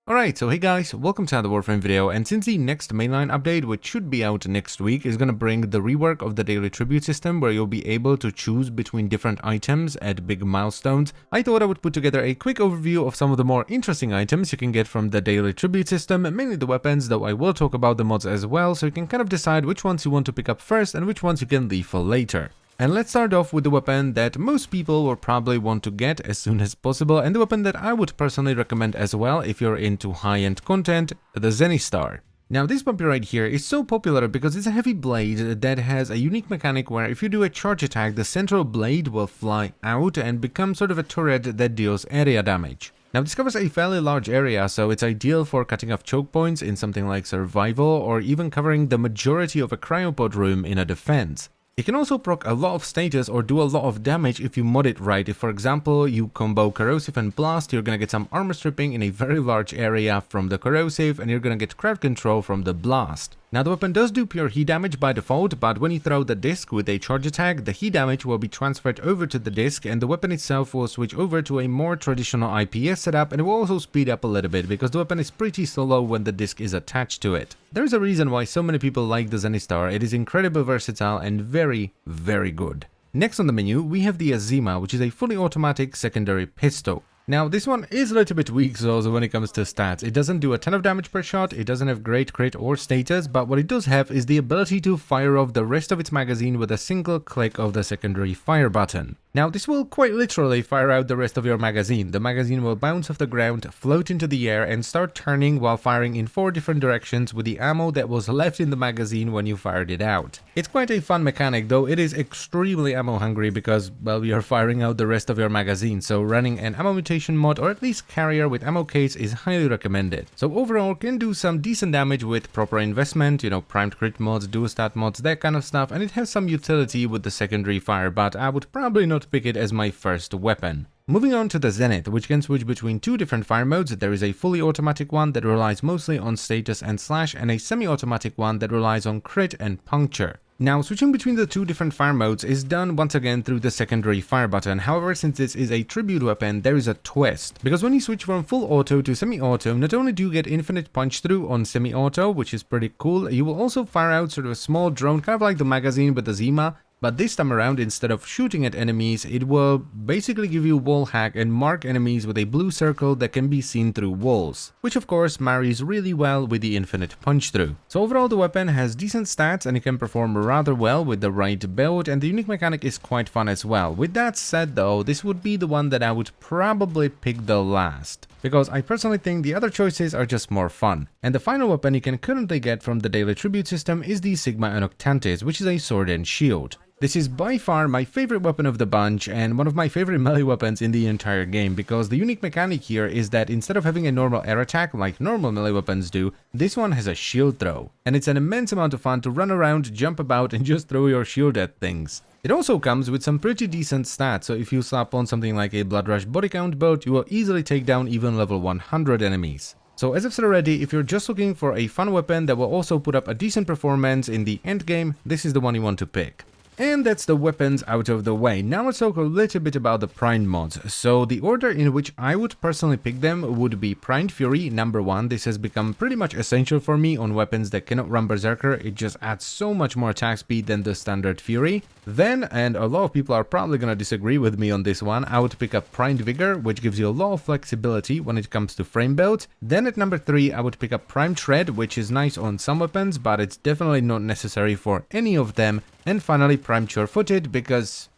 Alright, so hey guys, welcome to another Warframe video, and since the next mainline update, which should be out next week, is going to bring the rework of the daily tribute system where you'll be able to choose between different items at big milestones, I thought I would put together a quick overview of some of the more interesting items you can get from the daily tribute system, mainly the weapons, though I will talk about the mods as well, so you can kind of decide which ones you want to pick up first and which ones you can leave for later. And let's start off with the weapon that most people will probably want to get as soon as possible, and the weapon that I would personally recommend as well if you're into high-end content, the Zenit. Now this puppy right here is so popular because it's a heavy blade that has a unique mechanic where if you do a charge attack, the central blade will fly out and become sort of a turret that deals area damage. Now this covers a fairly large area, so it's ideal for cutting off choke points in something like survival, or even covering the majority of a cryopod room in a defense. It can also proc a lot of status or do a lot of damage if you mod it right. If for example you combo corrosive and blast, you're gonna get some armor stripping in a very large area from the corrosive, and you're gonna get crowd control from the blast. Now the weapon does do pure heat damage by default, but when you throw the disc with a charge attack, the heat damage will be transferred over to the disc, and the weapon itself will switch over to a more traditional IPS setup, and it will also speed up a little bit because the weapon is pretty slow when the disc is attached to it. There is a reason why so many people like the Zenit. It is incredibly versatile and very good. Next on the menu we have the Azima, which is a fully automatic secondary pistol. Now this one is a little bit weak also when it comes to stats. It doesn't do a ton of damage per shot, it doesn't have great crit or status, but what it does have is the ability to fire off the rest of its magazine with a single click of the secondary fire button. Now this will quite literally fire out the rest of your magazine. The magazine will bounce off the ground, float into the air, and start turning while firing in 4 different directions with the ammo that was left in the magazine when you fired it out. It's quite a fun mechanic, though it is extremely ammo hungry because, well, you're firing out the rest of your magazine, so running an ammo mutation mod or at least carrier with ammo case is highly recommended. So overall can do some decent damage with proper investment, you know, primed crit mods, dual stat mods, that kind of stuff, and it has some utility with the secondary fire, but I would probably not pick it as my first weapon. Moving on to the Zenit, which can switch between 2 different fire modes. There is a fully automatic one that relies mostly on status and slash, and a semi-automatic one that relies on crit and puncture. Now, switching between the 2 different fire modes is done once again through the secondary fire button. However, since this is a tribute weapon, there is a twist. Because when you switch from full auto to semi-auto, not only do you get infinite punch through on semi-auto, which is pretty cool, you will also fire out sort of a small drone, kind of like the magazine with the Azima. But this time around, instead of shooting at enemies, it will basically give you wall hack and mark enemies with a blue circle that can be seen through walls, which of course marries really well with the infinite punch through. So overall the weapon has decent stats and it can perform rather well with the right build, and the unique mechanic is quite fun as well. With that said though, this would be the one that I would probably pick the last, because I personally think the other choices are just more fun. And the final weapon you can currently get from the daily tribute system is the Sigma Inductantes, which is a sword and shield. This is by far my favorite weapon of the bunch and one of my favorite melee weapons in the entire game, because the unique mechanic here is that instead of having a normal air attack like normal melee weapons do, this one has a shield throw. And it's an immense amount of fun to run around, jump about, and just throw your shield at things. It also comes with some pretty decent stats, so if you slap on something like a Blood Rush body count build, you will easily take down even level 100 enemies. So as I've said already, if you're just looking for a fun weapon that will also put up a decent performance in the end game, this is the one you want to pick. And that's the weapons out of the way. Now let's talk a little bit about the primed mods. So the order in which I would personally pick them would be Primed Fury, number 1. This has become pretty much essential for me on weapons that cannot run Berserker. It just adds so much more attack speed than the standard Fury. Then, and a lot of people are probably gonna disagree with me on this one, I would pick up Primed Vigor, which gives you a lot of flexibility when it comes to frame builds. Then at number 3 I would pick up Primed Shred, which is nice on some weapons, but it's definitely not necessary for any of them. And finally Primed Sure-Footed, because,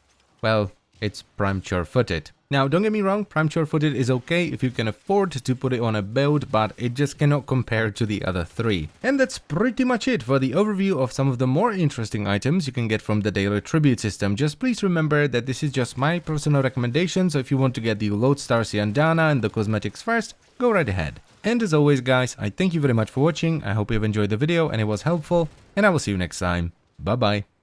well, it's Primed Sure-Footed. Now don't get me wrong, Primed Sure-Footed is okay if you can afford to put it on a build, but it just cannot compare to the other 3. And that's pretty much it for the overview of some of the more interesting items you can get from the daily tribute system. Just please remember that this is just my personal recommendation, so if you want to get the Lodestar Siandana and the cosmetics first, go right ahead. And as always guys, I thank you very much for watching, I hope you have enjoyed the video and it was helpful, and I will see you next time. Bye bye.